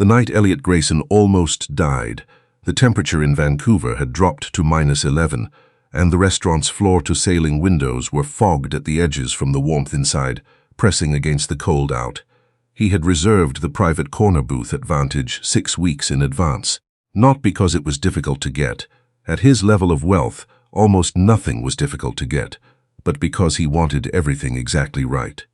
The night Elliot Grayson almost died, the temperature in Vancouver had dropped to -11, and the restaurant's floor-to-ceiling windows were fogged at the edges from the warmth inside, pressing against the cold out. He had reserved the private corner booth at Vantage 6 weeks in advance, not because it was difficult to get. At his level of wealth, almost nothing was difficult to get, but because he wanted everything exactly right.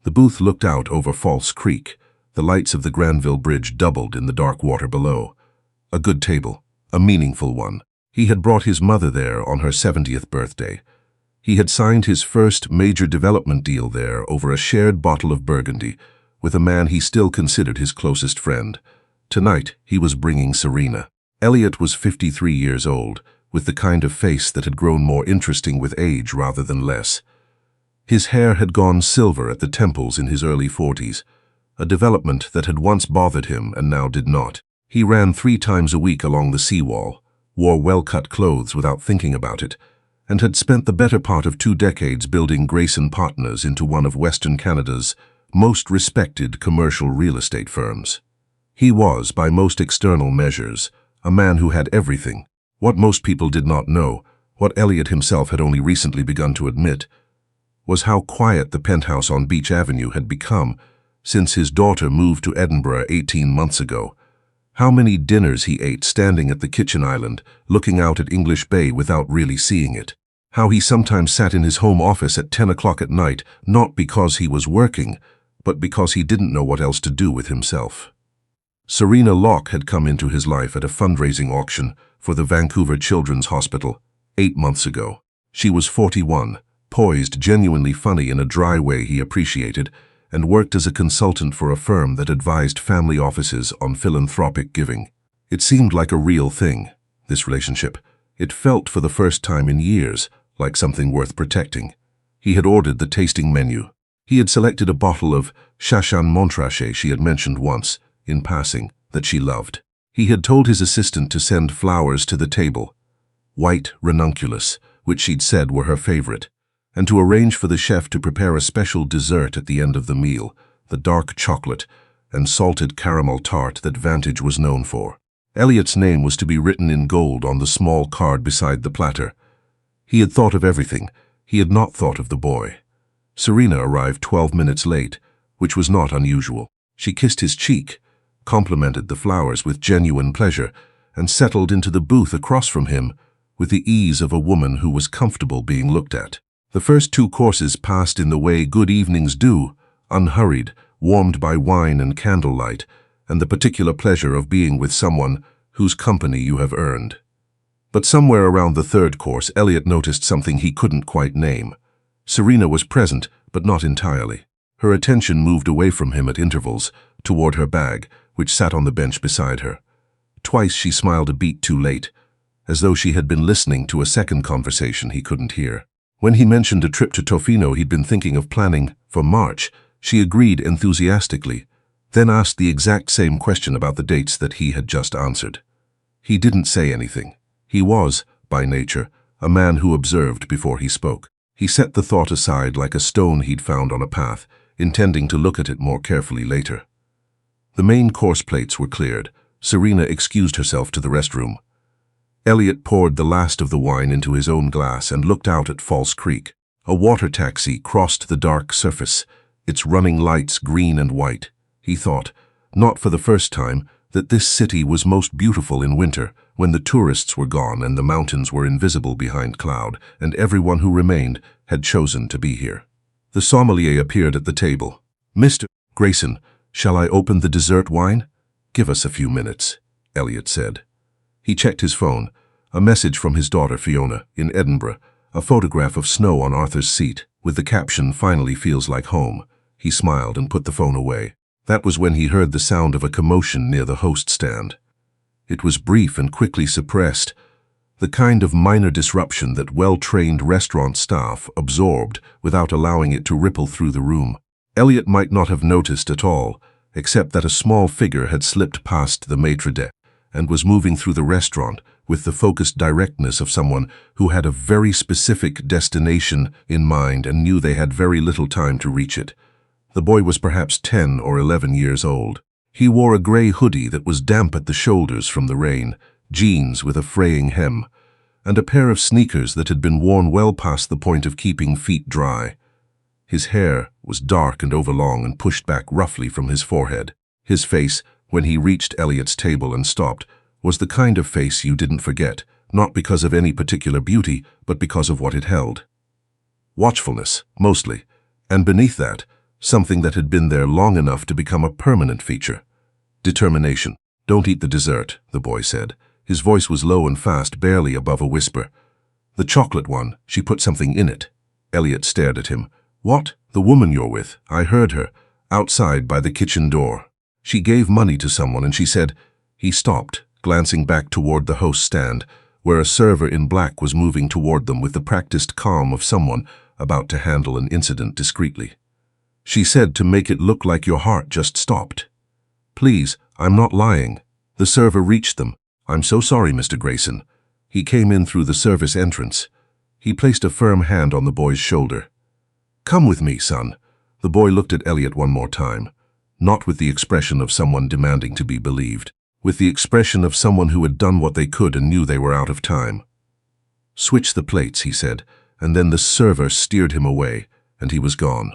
The booth looked out over False Creek. The lights of the Granville Bridge doubled in the dark water below. A good table, a meaningful one. He had brought his mother there on her 70th birthday. He had signed his first major development deal there over a shared bottle of Burgundy with a man he still considered his closest friend. Tonight, he was bringing Serena. Elliot was 53 years old, with the kind of face that had grown more interesting with age rather than less. His hair had gone silver at the temples in his early 40s, a development that had once bothered him and now did not. He ran 3 times a week along the seawall, wore well-cut clothes without thinking about it, and had spent the better part of 2 decades building Grayson Partners into one of Western Canada's most respected commercial real estate firms. He was, by most external measures, a man who had everything. What most people did not know, what Elliot himself had only recently begun to admit, was how quiet the penthouse on Beach Avenue had become since his daughter moved to Edinburgh 18 months ago. How many dinners he ate standing at the kitchen island, looking out at English Bay without really seeing it. How he sometimes sat in his home office at 10 o'clock at night, not because he was working, but because he didn't know what else to do with himself. Serena Locke had come into his life at a fundraising auction for the Vancouver Children's Hospital 8 months ago. She was 41, poised, genuinely funny in a dry way he appreciated, and worked as a consultant for a firm that advised family offices on philanthropic giving. It seemed like a real thing, this relationship. It felt for the first time in years like something worth protecting. He had ordered the tasting menu. He had selected a bottle of Chachan Montrachet she had mentioned once, in passing, that she loved. He had told his assistant to send flowers to the table, white ranunculus, which she'd said were her favorite, and to arrange for the chef to prepare a special dessert at the end of the meal, the dark chocolate and salted caramel tart that Vantage was known for. Elliot's name was to be written in gold on the small card beside the platter. He had thought of everything. He had not thought of the boy. Serena arrived 12 minutes late, which was not unusual. She kissed his cheek, complimented the flowers with genuine pleasure, and settled into the booth across from him with the ease of a woman who was comfortable being looked at. The first 2 courses passed in the way good evenings do, unhurried, warmed by wine and candlelight, and the particular pleasure of being with someone whose company you have earned. But somewhere around the 3rd course, Elliot noticed something he couldn't quite name. Serena was present, but not entirely. Her attention moved away from him at intervals, toward her bag, which sat on the bench beside her. Twice she smiled a beat too late, as though she had been listening to a second conversation he couldn't hear. When he mentioned a trip to Tofino he'd been thinking of planning for March, she agreed enthusiastically, then asked the exact same question about the dates that he had just answered. He didn't say anything. He was, by nature, a man who observed before he spoke. He set the thought aside like a stone he'd found on a path, intending to look at it more carefully later. The main course plates were cleared. Serena excused herself to the restroom. Elliot poured the last of the wine into his own glass and looked out at False Creek. A water taxi crossed the dark surface, its running lights green and white. He thought, not for the first time, that this city was most beautiful in winter, when the tourists were gone and the mountains were invisible behind cloud, and everyone who remained had chosen to be here. The sommelier appeared at the table. "Mr. Grayson, shall I open the dessert wine?" "Give us a few minutes," Elliot said. He checked his phone. A message from his daughter Fiona, in Edinburgh, a photograph of snow on Arthur's seat, with the caption, "Finally feels like home." He smiled and put the phone away. That was when he heard the sound of a commotion near the host stand. It was brief and quickly suppressed, the kind of minor disruption that well-trained restaurant staff absorbed without allowing it to ripple through the room. Elliot might not have noticed at all, except that a small figure had slipped past the maitre d' and was moving through the restaurant with the focused directness of someone who had a very specific destination in mind and knew they had very little time to reach it. The boy was perhaps 10 or 11 years old. He wore a gray hoodie that was damp at the shoulders from the rain, jeans with a fraying hem, and a pair of sneakers that had been worn well past the point of keeping feet dry. His hair was dark and overlong and pushed back roughly from his forehead. His face, when he reached Elliot's table and stopped, was the kind of face you didn't forget, not because of any particular beauty, but because of what it held. Watchfulness, mostly, and beneath that, something that had been there long enough to become a permanent feature. Determination. "Don't eat the dessert," the boy said. His voice was low and fast, barely above a whisper. "The chocolate one, she put something in it." Elliot stared at him. "What? The woman you're with? I heard her. Outside by the kitchen door. She gave money to someone and she said—" He stopped, glancing back toward the host stand, where a server in black was moving toward them with the practiced calm of someone about to handle an incident discreetly. "She said to make it look like your heart just stopped." "Please, I'm not lying." The server reached them. "I'm so sorry, Mr. Grayson." He came in through the service entrance. He placed a firm hand on the boy's shoulder. "Come with me, son." The boy looked at Elliot one more time, not with the expression of someone demanding to be believed, with the expression of someone who had done what they could and knew they were out of time. "Switch the plates," he said, and then the server steered him away, and he was gone.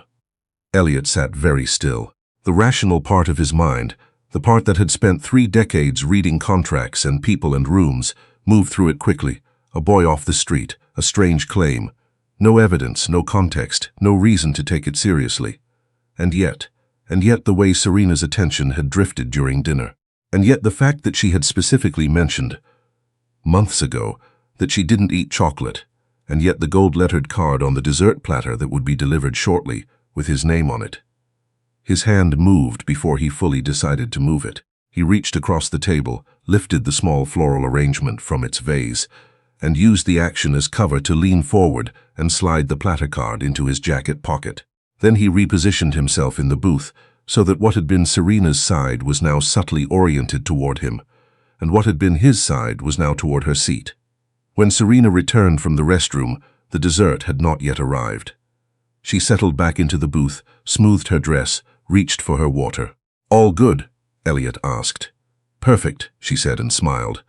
Elliot sat very still. The rational part of his mind, the part that had spent 3 decades reading contracts and people and rooms, moved through it quickly. A boy off the street, a strange claim. No evidence, no context, no reason to take it seriously. And yet the way Serena's attention had drifted during dinner. And yet the fact that she had specifically mentioned, months ago, that she didn't eat chocolate, and yet the gold-lettered card on the dessert platter that would be delivered shortly, with his name on it. His hand moved before he fully decided to move it. He reached across the table, lifted the small floral arrangement from its vase, and used the action as cover to lean forward and slide the platter card into his jacket pocket. Then he repositioned himself in the booth so that what had been Serena's side was now subtly oriented toward him, and what had been his side was now toward her seat. When Serena returned from the restroom, the dessert had not yet arrived. She settled back into the booth, smoothed her dress, reached for her water. "All good?" Elliot asked. "Perfect," she said and smiled.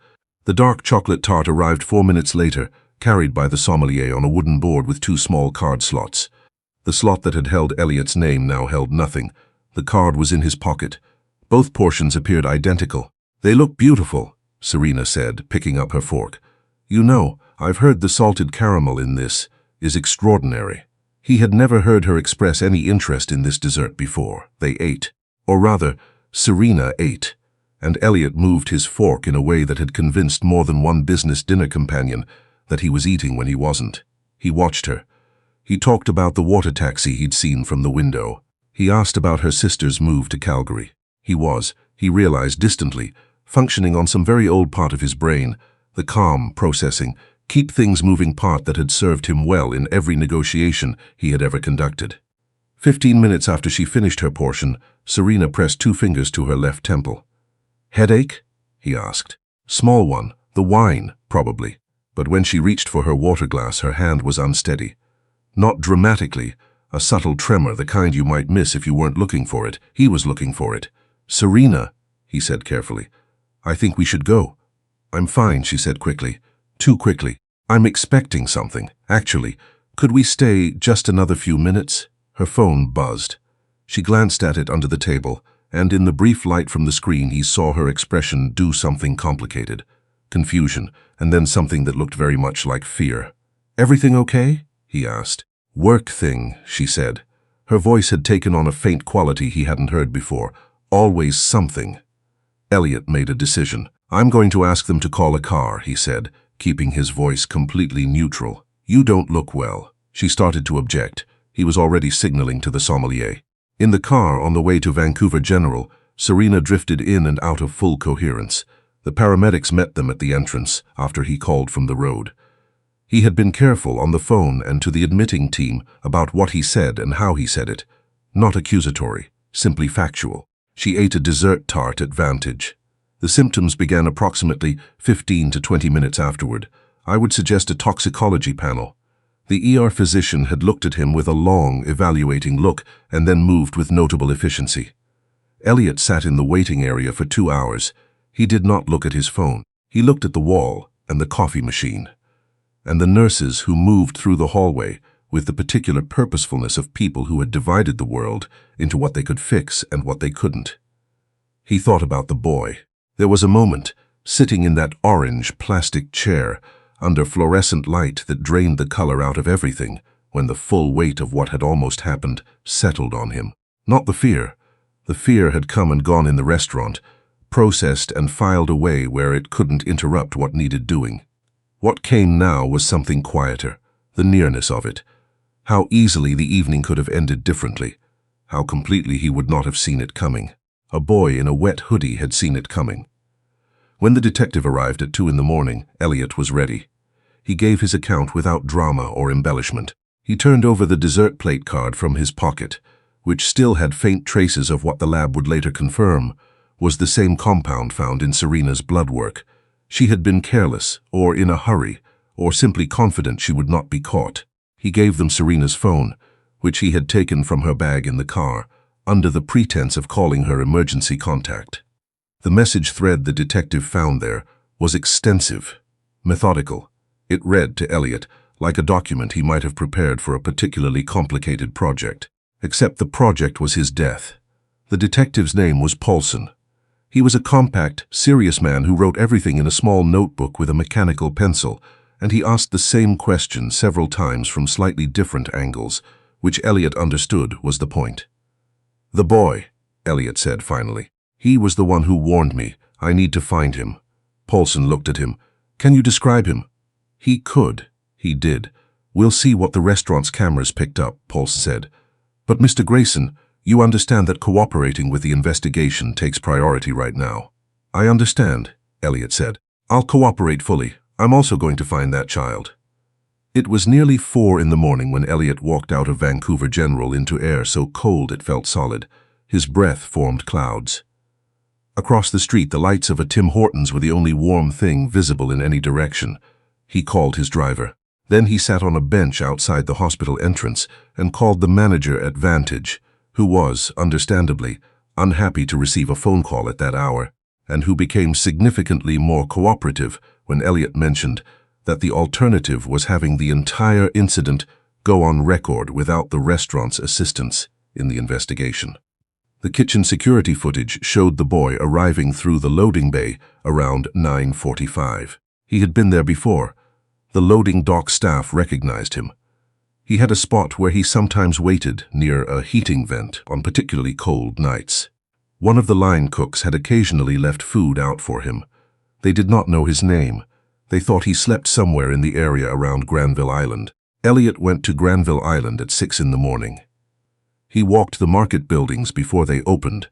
The dark chocolate tart arrived 4 minutes later, carried by the sommelier on a wooden board with 2 small card slots. The slot that had held Elliot's name now held nothing. The card was in his pocket. Both portions appeared identical. "They look beautiful," Serena said, picking up her fork. "You know, I've heard the salted caramel in this is extraordinary." He had never heard her express any interest in this dessert before. They ate. Or rather, Serena ate, and Elliot moved his fork in a way that had convinced more than one business dinner companion that he was eating when he wasn't. He watched her. He talked about the water taxi he'd seen from the window. He asked about her sister's move to Calgary. He realized distantly, functioning on some very old part of his brain, the calm, processing, keep things moving part that had served him well in every negotiation he had ever conducted. 15 minutes after she finished her portion, Serena pressed 2 fingers to her left temple. "Headache?" he asked. "Small one. The wine, probably." But when she reached for her water glass, her hand was unsteady. Not dramatically, a subtle tremor, the kind you might miss if you weren't looking for it. He was looking for it. "Serena," he said carefully, "I think we should go." "I'm fine," she said quickly. Too quickly. "I'm expecting something. Actually, could we stay just another few minutes?" Her phone buzzed. She glanced at it under the table, and in the brief light from the screen he saw her expression do something complicated. Confusion, and then something that looked very much like fear. "Everything okay?" he asked. "Work thing," she said. Her voice had taken on a faint quality he hadn't heard before. Always something. Elliot made a decision. "I'm going to ask them to call a car," he said, keeping his voice completely neutral. "You don't look well." She started to object. He was already signaling to the sommelier. In the car on the way to Vancouver General, Serena drifted in and out of full coherence. The paramedics met them at the entrance after he called from the road. He had been careful on the phone and to the admitting team about what he said and how he said it. Not accusatory, simply factual. She ate a dessert tart at Vantage. The symptoms began approximately 15 to 20 minutes afterward. I would suggest a toxicology panel. The ER physician had looked at him with a long, evaluating look and then moved with notable efficiency. Elliot sat in the waiting area for 2 hours. He did not look at his phone. He looked at the wall and the coffee machine, and the nurses who moved through the hallway with the particular purposefulness of people who had divided the world into what they could fix and what they couldn't. He thought about the boy. There was a moment, sitting in that orange plastic chair, under fluorescent light that drained the color out of everything, when the full weight of what had almost happened settled on him. Not the fear. The fear had come and gone in the restaurant, processed and filed away where it couldn't interrupt what needed doing. What came now was something quieter, the nearness of it. How easily the evening could have ended differently. How completely he would not have seen it coming. A boy in a wet hoodie had seen it coming. When the detective arrived at 2 in the morning, Elliot was ready. He gave his account without drama or embellishment. He turned over the dessert plate card from his pocket, which still had faint traces of what the lab would later confirm was the same compound found in Serena's blood work. She had been careless, or in a hurry, or simply confident she would not be caught. He gave them Serena's phone, which he had taken from her bag in the car, under the pretense of calling her emergency contact. The message thread the detective found there was extensive, methodical. It read to Elliot like a document he might have prepared for a particularly complicated project. Except the project was his death. The detective's name was Paulson. He was a compact, serious man who wrote everything in a small notebook with a mechanical pencil, and he asked the same question several times from slightly different angles, which Elliot understood was the point. "The boy," Elliot said finally. "He was the one who warned me. I need to find him." Paulson looked at him. "Can you describe him?" "He could. He did. We'll see what the restaurant's cameras picked up," Paulson said. "But Mr. Grayson, you understand that cooperating with the investigation takes priority right now." "I understand," Elliot said. "I'll cooperate fully. I'm also going to find that child." It was nearly 4 in the morning when Elliot walked out of Vancouver General into air so cold it felt solid. His breath formed clouds. Across the street, the lights of a Tim Hortons were the only warm thing visible in any direction. He called his driver. Then he sat on a bench outside the hospital entrance and called the manager at Vantage, who was, understandably, unhappy to receive a phone call at that hour, and who became significantly more cooperative when Elliot mentioned that the alternative was having the entire incident go on record without the restaurant's assistance in the investigation. The kitchen security footage showed the boy arriving through the loading bay around 9:45. He had been there before. The loading dock staff recognized him. He had a spot where he sometimes waited near a heating vent on particularly cold nights. One of the line cooks had occasionally left food out for him. They did not know his name. They thought he slept somewhere in the area around Granville Island. Elliot went to Granville Island at 6 in the morning. He walked the market buildings before they opened,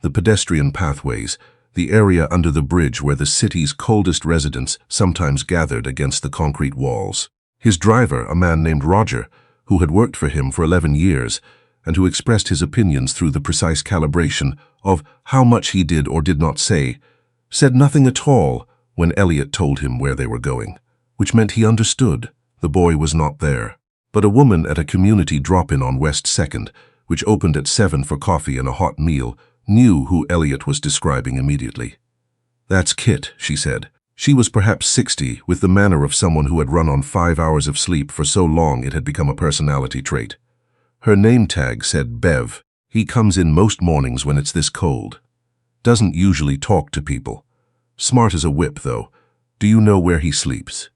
the pedestrian pathways, the area under the bridge where the city's coldest residents sometimes gathered against the concrete walls. His driver, a man named Roger, who had worked for him for 11 years, and who expressed his opinions through the precise calibration of how much he did or did not say, said nothing at all when Elliot told him where they were going, which meant he understood the boy was not there. But a woman at a community drop-in on West 2nd, which opened at 7 for coffee and a hot meal, knew who Elliot was describing immediately. "That's Kit," she said. She was perhaps 60, with the manner of someone who had run on 5 hours of sleep for so long it had become a personality trait. Her name tag said Bev. "He comes in most mornings when it's this cold. Doesn't usually talk to people. Smart as a whip, though. Do you know where he sleeps?"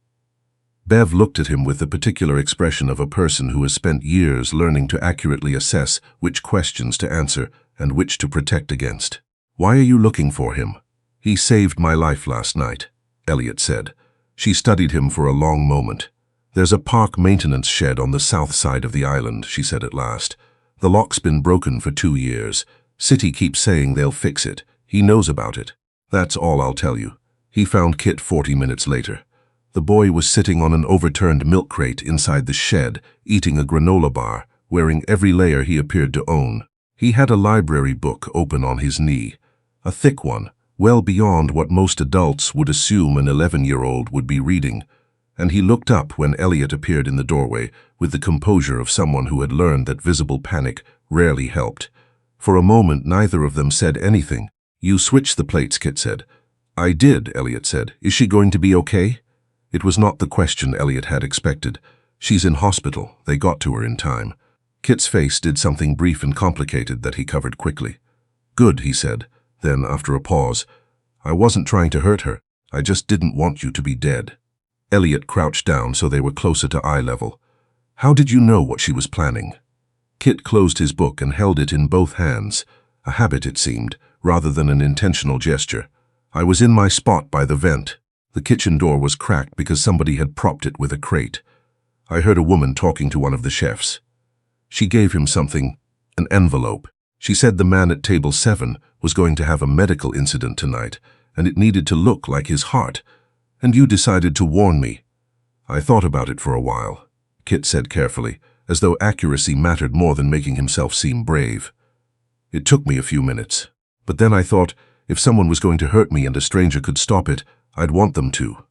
Bev looked at him with the particular expression of a person who has spent years learning to accurately assess which questions to answer and which to protect against. "Why are you looking for him?" "He saved my life last night," Elliot said. She studied him for a long moment. "There's a park maintenance shed on the south side of the island," she said at last. "The lock's been broken for 2 years. City keeps saying they'll fix it. He knows about it. That's all I'll tell you." He found Kit 40 minutes later. The boy was sitting on an overturned milk crate inside the shed, eating a granola bar, wearing every layer he appeared to own. He had a library book open on his knee, a thick one, well beyond what most adults would assume an 11-year-old would be reading, and he looked up when Elliot appeared in the doorway with the composure of someone who had learned that visible panic rarely helped. For a moment, neither of them said anything. "You switched the plates," Kit said. "I did," Elliot said. "Is she going to be okay?" It was not the question Elliot had expected. "She's in hospital. They got to her in time." Kit's face did something brief and complicated that he covered quickly. "Good," he said. Then, after a pause, "I wasn't trying to hurt her. I just didn't want you to be dead." Elliot crouched down so they were closer to eye level. "How did you know what she was planning?" Kit closed his book and held it in both hands, a habit it seemed, rather than an intentional gesture. "I was in my spot by the vent. The kitchen door was cracked because somebody had propped it with a crate. I heard a woman talking to one of the chefs. She gave him something, an envelope. She said the man at table 7 was going to have a medical incident tonight, and it needed to look like his heart. And you decided to warn me." "I thought about it for a while," Kit said carefully, as though accuracy mattered more than making himself seem brave. "It took me a few minutes. But then I thought, if someone was going to hurt me and a stranger could stop it, I'd want them to."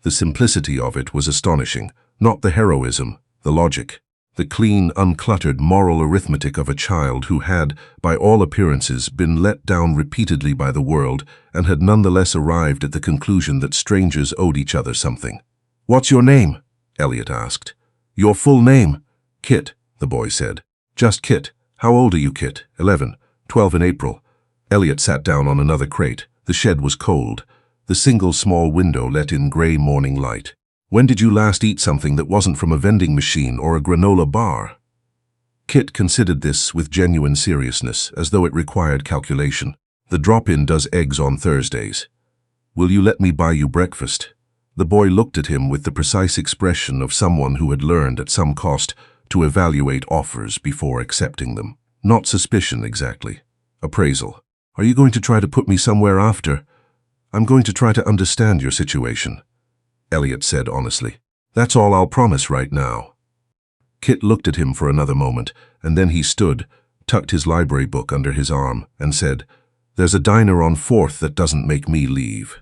The simplicity of it was astonishing, not the heroism, the logic. The clean, uncluttered moral arithmetic of a child who had, by all appearances, been let down repeatedly by the world and had nonetheless arrived at the conclusion that strangers owed each other something. "What's your name?" Elliot asked. "Your full name?" "Kit," the boy said. "Just Kit. How old are you, Kit?" 11, 12 in April. Elliot sat down on another crate. The shed was cold. The single small window let in gray morning light. "When did you last eat something that wasn't from a vending machine or a granola bar?" Kit considered this with genuine seriousness, as though it required calculation. "The drop-in does eggs on Thursdays." "Will you let me buy you breakfast?" The boy looked at him with the precise expression of someone who had learned at some cost to evaluate offers before accepting them. Not suspicion, exactly. Appraisal. "Are you going to try to put me somewhere after?" "I'm going to try to understand your situation," Elliot said honestly. "That's all I'll promise right now." Kit looked at him for another moment, and then he stood, tucked his library book under his arm, and said, "There's a diner on 4th that doesn't make me leave."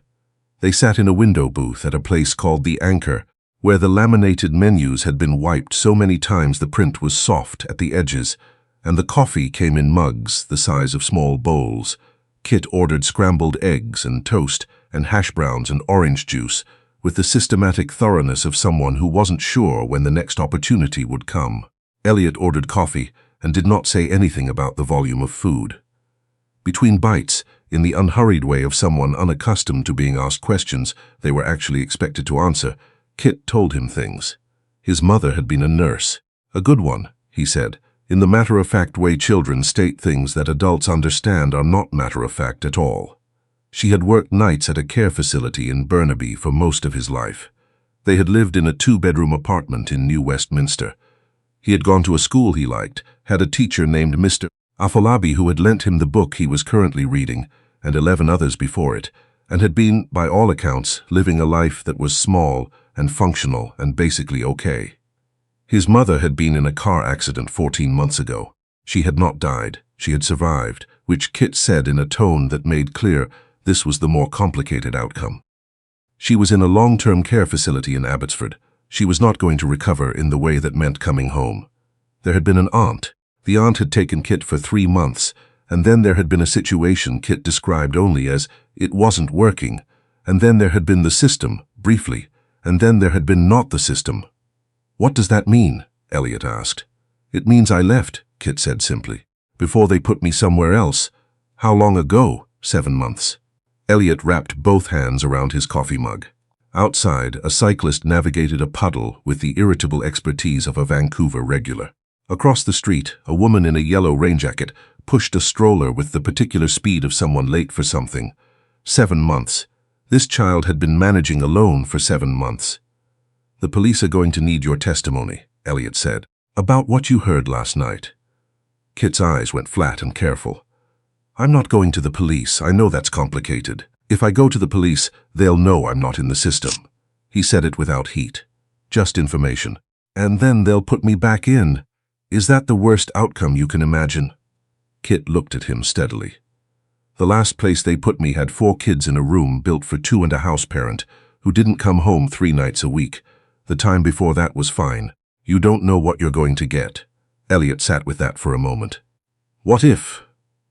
They sat in a window booth at a place called The Anchor, where the laminated menus had been wiped so many times the print was soft at the edges, and the coffee came in mugs the size of small bowls. Kit ordered scrambled eggs and toast and hash browns and orange juice, with the systematic thoroughness of someone who wasn't sure when the next opportunity would come. Elliot ordered coffee and did not say anything about the volume of food. Between bites, in the unhurried way of someone unaccustomed to being asked questions they were actually expected to answer, Kit told him things. His mother had been a nurse. "A good one," he said, in the matter-of-fact way children state things that adults understand are not matter-of-fact at all. She had worked nights at a care facility in Burnaby for most of his life. They had lived in a 2-bedroom apartment in New Westminster. He had gone to a school he liked, had a teacher named Mr. Afolabi who had lent him the book he was currently reading, and 11 others before it, and had been, by all accounts, living a life that was small and functional and basically okay. His mother had been in a car accident 14 months ago. She had not died. She had survived, which Kit said in a tone that made clear this was the more complicated outcome. She was in a long-term care facility in Abbotsford. She was not going to recover in the way that meant coming home. There had been an aunt. The aunt had taken Kit for 3 months, and then there had been a situation Kit described only as it wasn't working, and then there had been the system, briefly, and then there had been not the system. "What does that mean?" Elliot asked. "It means I left," Kit said simply, "before they put me somewhere else." "How long ago?" 7 months. Elliot wrapped both hands around his coffee mug. Outside, a cyclist navigated a puddle with the irritable expertise of a Vancouver regular. Across the street, a woman in a yellow rain jacket pushed a stroller with the particular speed of someone late for something. 7 months. This child had been managing alone for 7 months. "The police are going to need your testimony," Elliot said, "about what you heard last night." Kit's eyes went flat and careful. "I'm not going to the police. I know that's complicated. If I go to the police, they'll know I'm not in the system." He said it without heat. "Just information. And then they'll put me back in. Is that the worst outcome you can imagine?" Kit looked at him steadily. "The last place they put me had 4 kids in a room built for 2 and a house parent who didn't come home 3 nights a week. The time before that was fine. You don't know what you're going to get." Elliot sat with that for a moment. What if,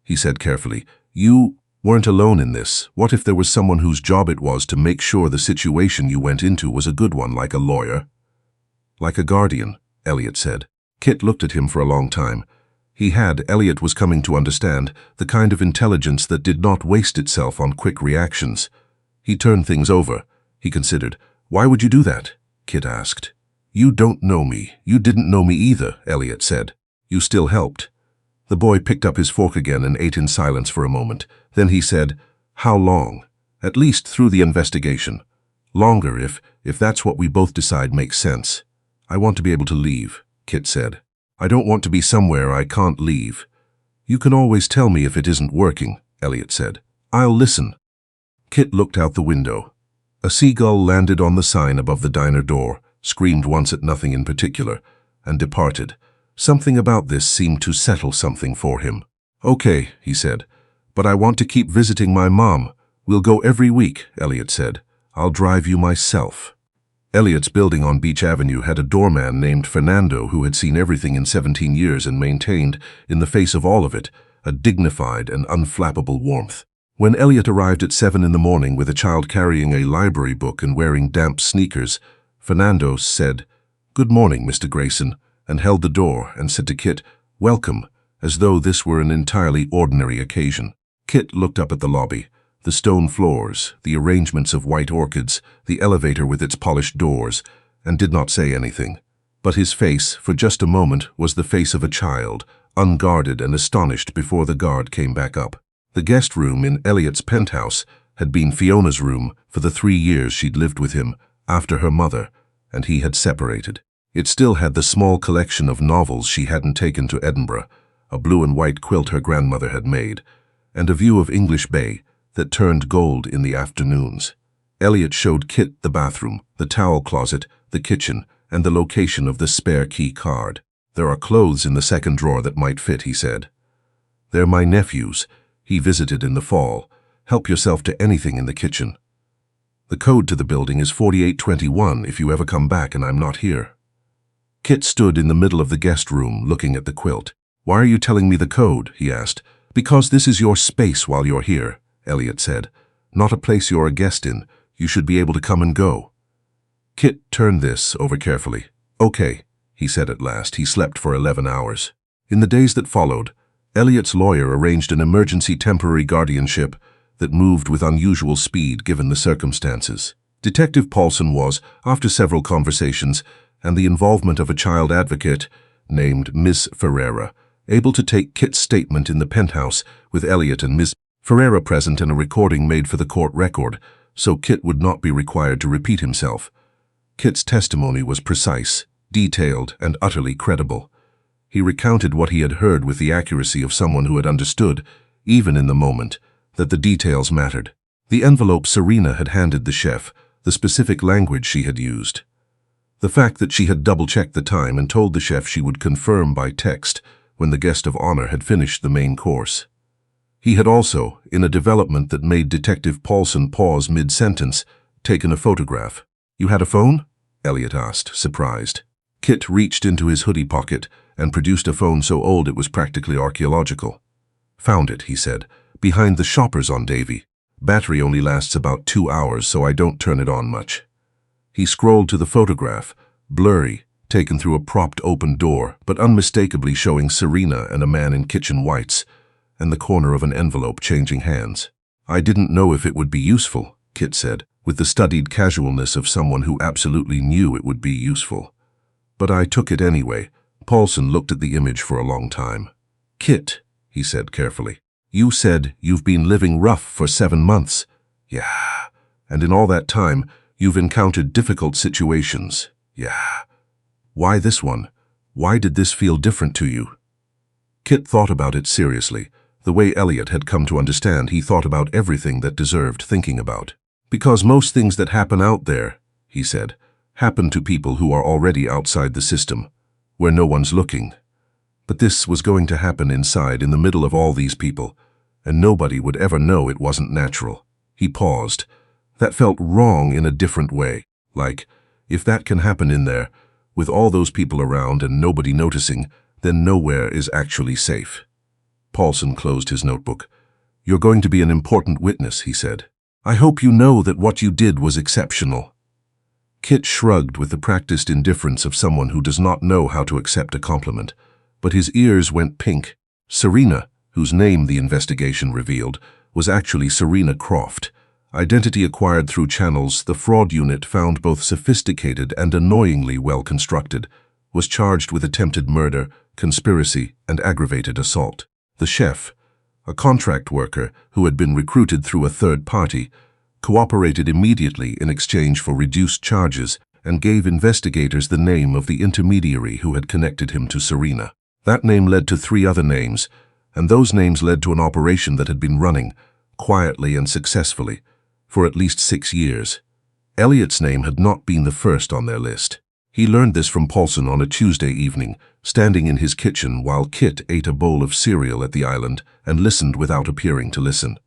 he said carefully, you weren't alone in this? What if there was someone whose job it was to make sure the situation you went into was a good one, like a lawyer? Like a guardian, Elliot said. Kit looked at him for a long time. Elliot was coming to understand, the kind of intelligence that did not waste itself on quick reactions. He turned things over. He considered. Why would you do that? Kit asked. You don't know me. You didn't know me either, Elliot said. You still helped. The boy picked up his fork again and ate in silence for a moment. Then he said, How long? At least through the investigation. Longer if that's what we both decide makes sense. I want to be able to leave, Kit said. I don't want to be somewhere I can't leave. You can always tell me if it isn't working, Elliot said. I'll listen. Kit looked out the window. A seagull landed on the sign above the diner door, screamed once at nothing in particular, and departed. Something about this seemed to settle something for him. Okay, he said, but I want to keep visiting my mom. We'll go every week, Elliot said. I'll drive you myself. Elliot's building on Beach Avenue had a doorman named Fernando who had seen everything in 17 years and maintained, in the face of all of it, a dignified and unflappable warmth. When Elliot arrived at 7 in the morning with a child carrying a library book and wearing damp sneakers, Fernando said, Good morning, Mr. Grayson, and held the door and said to Kit, Welcome, as though this were an entirely ordinary occasion. Kit looked up at the lobby. The stone floors, the arrangements of white orchids, the elevator with its polished doors, and did not say anything. But his face, for just a moment, was the face of a child, unguarded and astonished before the guard came back up. The guest room in Elliot's penthouse had been Fiona's room for the 3 years she'd lived with him after her mother, and he had separated. It still had the small collection of novels she hadn't taken to Edinburgh, a blue and white quilt her grandmother had made, and a view of English Bay that turned gold in the afternoons. Elliot showed Kit the bathroom, the towel closet, the kitchen, and the location of the spare key card. There are clothes in the second drawer that might fit, he said. They're my nephew's. He visited in the fall. Help yourself to anything in the kitchen. The code to the building is 4821 if you ever come back and I'm not here. Kit stood in the middle of the guest room looking at the quilt. Why are you telling me the code? He asked. Because this is your space while you're here, Elliot said. Not a place you're a guest in. You should be able to come and go. Kit turned this over carefully. Okay, he said at last. He slept for 11 hours. In the days that followed, Elliot's lawyer arranged an emergency temporary guardianship that moved with unusual speed given the circumstances. Detective Paulson was, after several conversations and the involvement of a child advocate named Miss Ferreira, able to take Kit's statement in the penthouse with Elliot and Miss Ferreira present and a recording made for the court record, so Kit would not be required to repeat himself. Kit's testimony was precise, detailed, and utterly credible. He recounted what he had heard with the accuracy of someone who had understood, even in the moment, that the details mattered. The envelope Serena had handed the chef, the specific language she had used. The fact that she had double-checked the time and told the chef she would confirm by text when the guest of honor had finished the main course. He had also, in a development that made Detective Paulson pause mid-sentence, taken a photograph. You had a phone? Elliot asked, surprised. Kit reached into his hoodie pocket and produced a phone so old it was practically archaeological. Found it, he said, behind the shoppers on Davy. Battery only lasts about 2 hours, so I don't turn it on much. He scrolled to the photograph, blurry, taken through a propped open door, but unmistakably showing Serena and a man in kitchen whites, and the corner of an envelope changing hands. I didn't know if it would be useful, Kit said, with the studied casualness of someone who absolutely knew it would be useful. But I took it anyway. Paulson looked at the image for a long time. Kit, he said carefully, you said you've been living rough for 7 months. Yeah. And in all that time, you've encountered difficult situations. Yeah. Why this one? Why did this feel different to you? Kit thought about it seriously. The way Elliot had come to understand, he thought about everything that deserved thinking about. Because most things that happen out there, he said, happen to people who are already outside the system, where no one's looking. But this was going to happen inside, in the middle of all these people, and nobody would ever know it wasn't natural. He paused. That felt wrong in a different way. Like, if that can happen in there, with all those people around and nobody noticing, then nowhere is actually safe. Paulson closed his notebook. "You're going to be an important witness," he said. "I hope you know that what you did was exceptional." Kit shrugged with the practiced indifference of someone who does not know how to accept a compliment, but his ears went pink. Serena, whose name the investigation revealed, was actually Serena Croft. Identity acquired through channels the fraud unit found both sophisticated and annoyingly well constructed, was charged with attempted murder, conspiracy, and aggravated assault. The chef, a contract worker who had been recruited through a third party, cooperated immediately in exchange for reduced charges and gave investigators the name of the intermediary who had connected him to Serena. That name led to 3 other names, and those names led to an operation that had been running, quietly and successfully, for at least 6 years. Elliot's name had not been the first on their list. He learned this from Paulson on a Tuesday evening, standing in his kitchen while Kit ate a bowl of cereal at the island and listened without appearing to listen.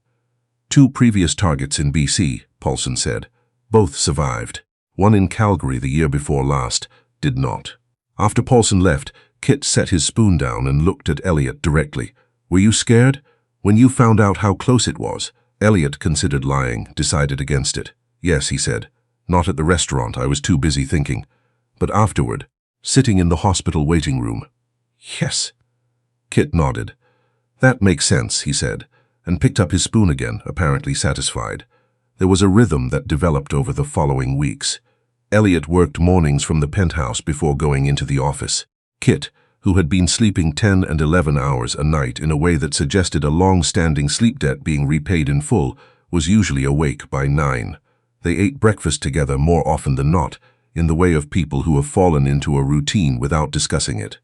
2 previous targets in BC, Paulson said. Both survived. One in Calgary the year before last did not. After Paulson left, Kit set his spoon down and looked at Elliot directly. "Were you scared? When you found out how close it was?" Elliot considered lying, decided against it. "Yes," he said. "Not at the restaurant, I was too busy thinking. But afterward, sitting in the hospital waiting room." "Yes." Kit nodded. "That makes sense," he said, and picked up his spoon again, apparently satisfied. There was a rhythm that developed over the following weeks. Elliot worked mornings from the penthouse before going into the office. Kit, who had been sleeping 10 and 11 hours a night in a way that suggested a long-standing sleep debt being repaid in full, was usually awake by 9. They ate breakfast together more often than not, in the way of people who have fallen into a routine without discussing it.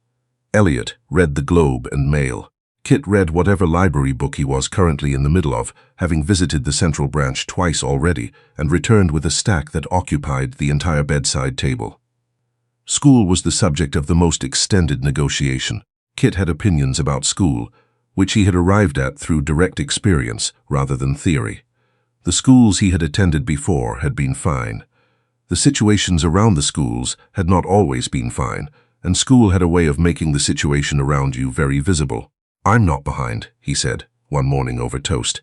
Elliot read the Globe and Mail. Kit read whatever library book he was currently in the middle of, having visited the Central Branch twice already, and returned with a stack that occupied the entire bedside table. School was the subject of the most extended negotiation. Kit had opinions about school, which he had arrived at through direct experience rather than theory. The schools he had attended before had been fine. The situations around the schools had not always been fine, and school had a way of making the situation around you very visible. "I'm not behind," he said, one morning over toast.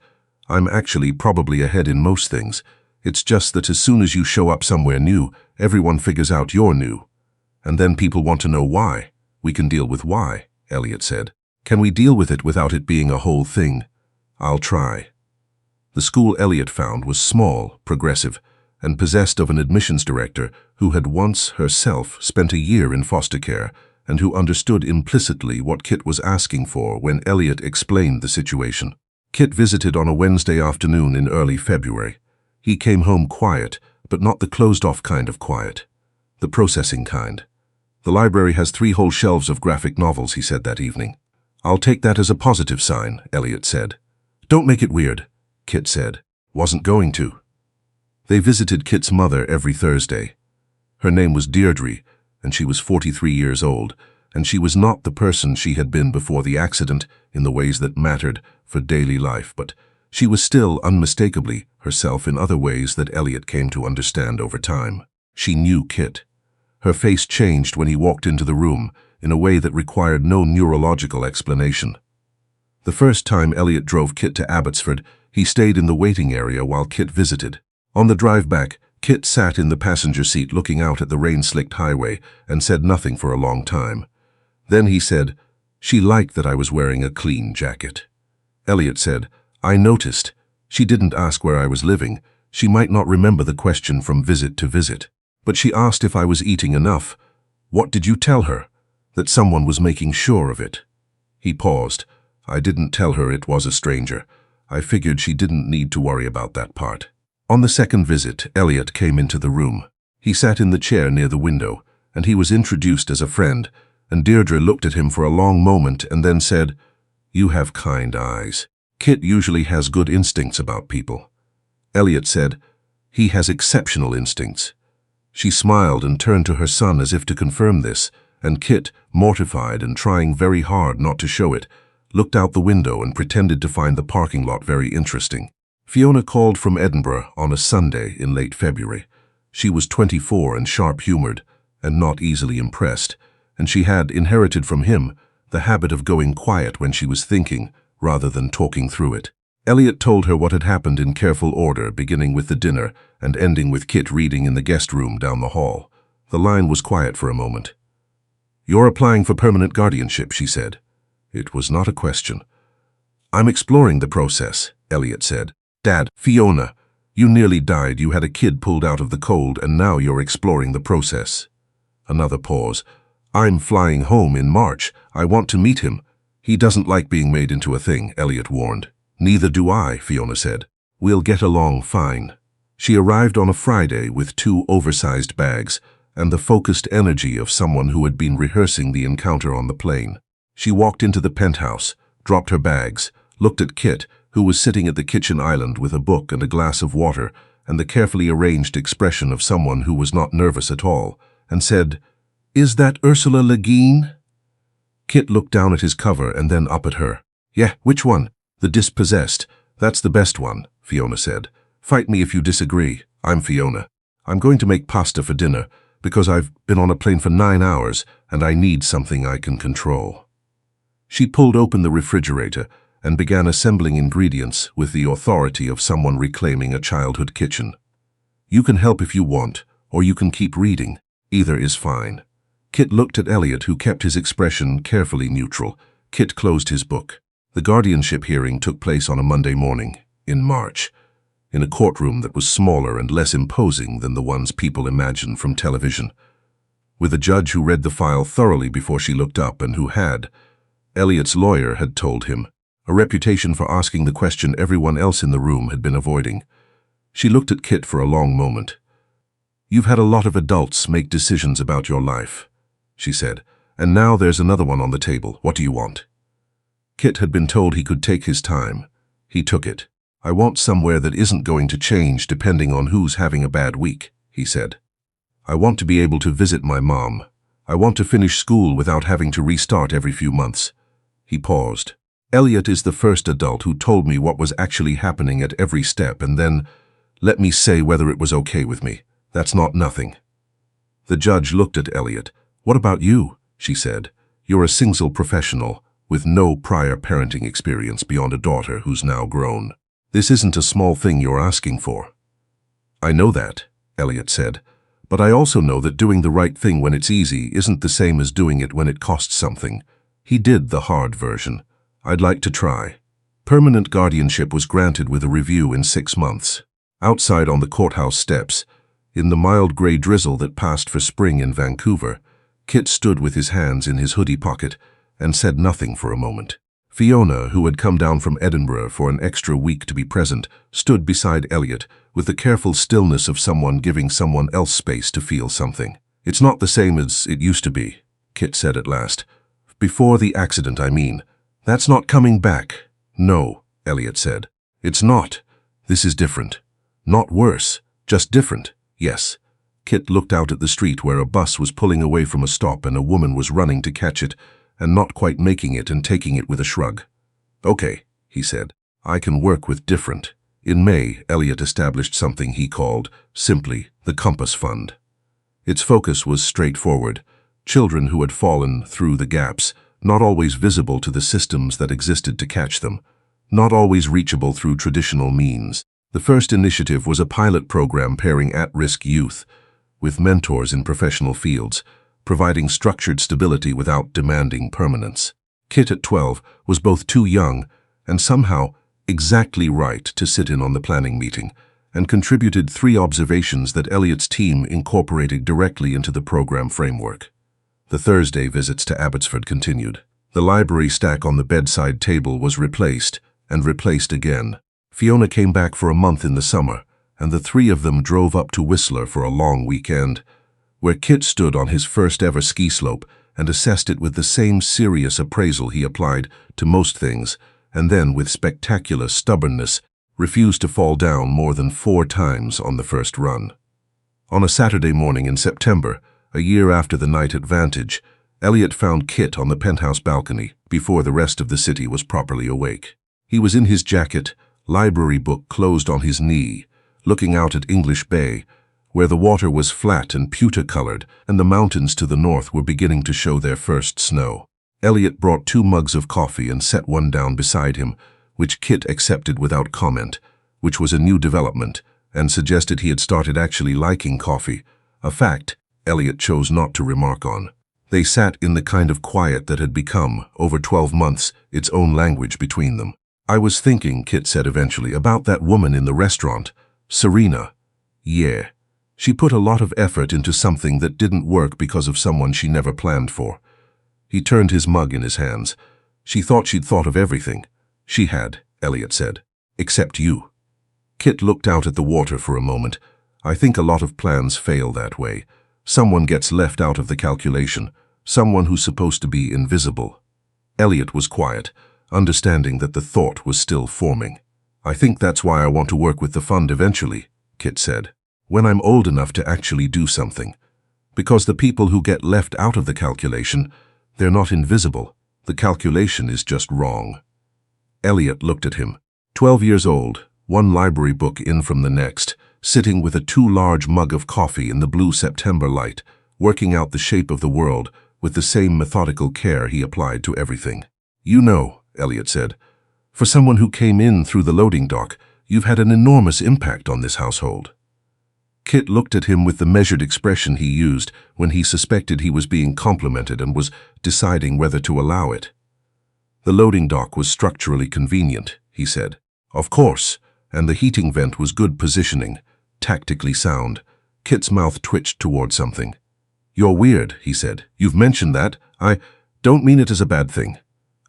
"I'm actually probably ahead in most things. It's just that as soon as you show up somewhere new, everyone figures out you're new. And then people want to know why. We can deal with why," Elliot said. "Can we deal with it without it being a whole thing? I'll try." The school Elliot found was small, progressive, and possessed of an admissions director who had once herself spent a year in foster care and who understood implicitly what Kit was asking for when Elliot explained the situation. Kit visited on a Wednesday afternoon in early February. He came home quiet, but not the closed-off kind of quiet, the processing kind. "The library has 3 whole shelves of graphic novels," he said that evening. "I'll take that as a positive sign," Elliot said. "Don't make it weird," Kit said. "Wasn't going to." They visited Kit's mother every Thursday. Her name was Deirdre, and she was 43 years old, and she was not the person she had been before the accident in the ways that mattered for daily life, but she was still unmistakably herself in other ways that Elliot came to understand over time. She knew Kit. Her face changed when he walked into the room in a way that required no neurological explanation. The first time Elliot drove Kit to Abbotsford, he stayed in the waiting area while Kit visited. On the drive back, Kit sat in the passenger seat looking out at the rain-slicked highway and said nothing for a long time. Then he said, "She liked that I was wearing a clean jacket." Elliot said, "I noticed. She didn't ask where I was living. She might not remember the question from visit to visit. But she asked if I was eating enough. What did you tell her? That someone was making sure of it?" He paused. "I didn't tell her it was a stranger. I figured she didn't need to worry about that part." On the second visit, Elliot came into the room. He sat in the chair near the window, and he was introduced as a friend, and Deirdre looked at him for a long moment and then said, "You have kind eyes." Kit usually has good instincts about people. Elliot said, "He has exceptional instincts." She smiled and turned to her son as if to confirm this, and Kit, mortified and trying very hard not to show it, looked out the window and pretended to find the parking lot very interesting. Fiona called from Edinburgh on a Sunday in late February. She was 24 and sharp-humored, and not easily impressed, and she had inherited from him the habit of going quiet when she was thinking, rather than talking through it. Elliot told her what had happened in careful order, beginning with the dinner and ending with Kit reading in the guest room down the hall. The line was quiet for a moment. "You're applying for permanent guardianship," she said. It was not a question. "I'm exploring the process," Elliot said. "Dad, Fiona, you nearly died. You had a kid pulled out of the cold, and now you're exploring the process." Another pause. "I'm flying home in March. I want to meet him." "He doesn't like being made into a thing," Elliot warned. "Neither do I," Fiona said. "We'll get along fine." She arrived on a Friday with 2 oversized bags and the focused energy of someone who had been rehearsing the encounter on the plane. She walked into the penthouse, dropped her bags, looked at Kit, who was sitting at the kitchen island with a book and a glass of water and the carefully arranged expression of someone who was not nervous at all, and said, "Is that Ursula Le Guin?" Kit looked down at his cover and then up at her. "Yeah, which one?" "The Dispossessed. That's the best one," Fiona said. "Fight me if you disagree. I'm Fiona. I'm going to make pasta for dinner because I've been on a plane for 9 hours and I need something I can control." She pulled open the refrigerator and began assembling ingredients with the authority of someone reclaiming a childhood kitchen. "You can help if you want, or you can keep reading. Either is fine." Kit looked at Elliot, who kept his expression carefully neutral. Kit closed his book. The guardianship hearing took place on a Monday morning, in March, in a courtroom that was smaller and less imposing than the ones people imagine from television. With a judge who read the file thoroughly before she looked up and who had, Elliot's lawyer had told him, a reputation for asking the question everyone else in the room had been avoiding. She looked at Kit for a long moment. "You've had a lot of adults make decisions about your life," she said, "and now there's another one on the table. What do you want?" Kit had been told he could take his time. He took it. "I want somewhere that isn't going to change depending on who's having a bad week," he said. "I want to be able to visit my mom. I want to finish school without having to restart every few months." He paused. "Elliot is the first adult who told me what was actually happening at every step and then let me say whether it was okay with me. That's not nothing." The judge looked at Elliot. "What about you?" she said. "You're a single professional with no prior parenting experience beyond a daughter who's now grown. This isn't a small thing you're asking for." "I know that," Elliot said, "but I also know that doing the right thing when it's easy isn't the same as doing it when it costs something." He did the hard version. "I'd like to try." Permanent guardianship was granted with a review in 6 months. Outside on the courthouse steps, in the mild gray drizzle that passed for spring in Vancouver, Kit stood with his hands in his hoodie pocket and said nothing for a moment. Fiona, who had come down from Edinburgh for an extra week to be present, stood beside Elliot with the careful stillness of someone giving someone else space to feel something. "It's not the same as it used to be," Kit said at last. "Before the accident, I mean. That's not coming back." "No," Elliot said. "It's not. This is different. Not worse, just different, yes." Kit looked out at the street where a bus was pulling away from a stop and a woman was running to catch it and not quite making it and taking it with a shrug. "Okay," he said. "I can work with different." In May, Elliot established something he called, simply, the Compass Fund. Its focus was straightforward. Children who had fallen through the gaps, not always visible to the systems that existed to catch them, not always reachable through traditional means. The first initiative was a pilot program pairing at-risk youth with mentors in professional fields, providing structured stability without demanding permanence. Kit at 12 was both too young and somehow exactly right to sit in on the planning meeting, and contributed 3 observations that Elliot's team incorporated directly into the program framework. The Thursday visits to Abbotsford continued. The library stack on the bedside table was replaced and replaced again. Fiona came back for a month in the summer, and the 3 of them drove up to Whistler for a long weekend, where Kit stood on his first ever ski slope and assessed it with the same serious appraisal he applied to most things, and then, with spectacular stubbornness, refused to fall down more than 4 times on the first run. On a Saturday morning in September, a year after the night at Vantage, Elliot found Kit on the penthouse balcony before the rest of the city was properly awake. He was in his jacket, library book closed on his knee, looking out at English Bay, where the water was flat and pewter-colored and the mountains to the north were beginning to show their first snow. Elliot brought 2 mugs of coffee and set one down beside him, which Kit accepted without comment, which was a new development, and suggested he had started actually liking coffee, a fact Elliot chose not to remark on. They sat in the kind of quiet that had become, over 12 months, its own language between them. "I was thinking," Kit said eventually, "about that woman in the restaurant, Serena. Yeah. She put a lot of effort into something that didn't work because of someone she never planned for." He turned his mug in his hands. "She thought she'd thought of everything." "She had," Elliot said. "Except you." Kit looked out at the water for a moment. "I think a lot of plans fail that way. Someone gets left out of the calculation, someone who's supposed to be invisible." Elliot was quiet, understanding that the thought was still forming. "I think that's why I want to work with the fund eventually," Kit said. "When I'm old enough to actually do something. Because the people who get left out of the calculation, they're not invisible. The calculation is just wrong." Elliot looked at him. 12 years old, one library book in from the next, sitting with a too large mug of coffee in the blue September light, working out the shape of the world with the same methodical care he applied to everything. "You know," Elliot said, "for someone who came in through the loading dock, you've had an enormous impact on this household." Kit looked at him with the measured expression he used when he suspected he was being complimented and was deciding whether to allow it. "The loading dock was structurally convenient," he said. "Of course, and the heating vent was good positioning, tactically sound." Kit's mouth twitched toward something. "You're weird," he said. "You've mentioned that. I don't mean it as a bad thing."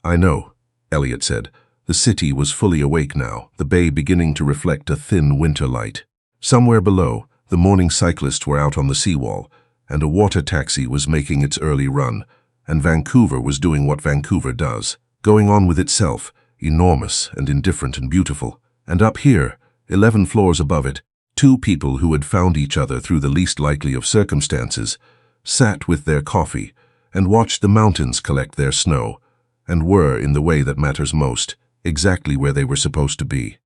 "I know," Elliot said. The city was fully awake now, the bay beginning to reflect a thin winter light. Somewhere below, the morning cyclists were out on the seawall, and a water taxi was making its early run, and Vancouver was doing what Vancouver does, going on with itself, enormous and indifferent and beautiful. And up here, 11 floors above it, 2 people who had found each other through the least likely of circumstances, sat with their coffee and watched the mountains collect their snow, and were, in the way that matters most, exactly where they were supposed to be.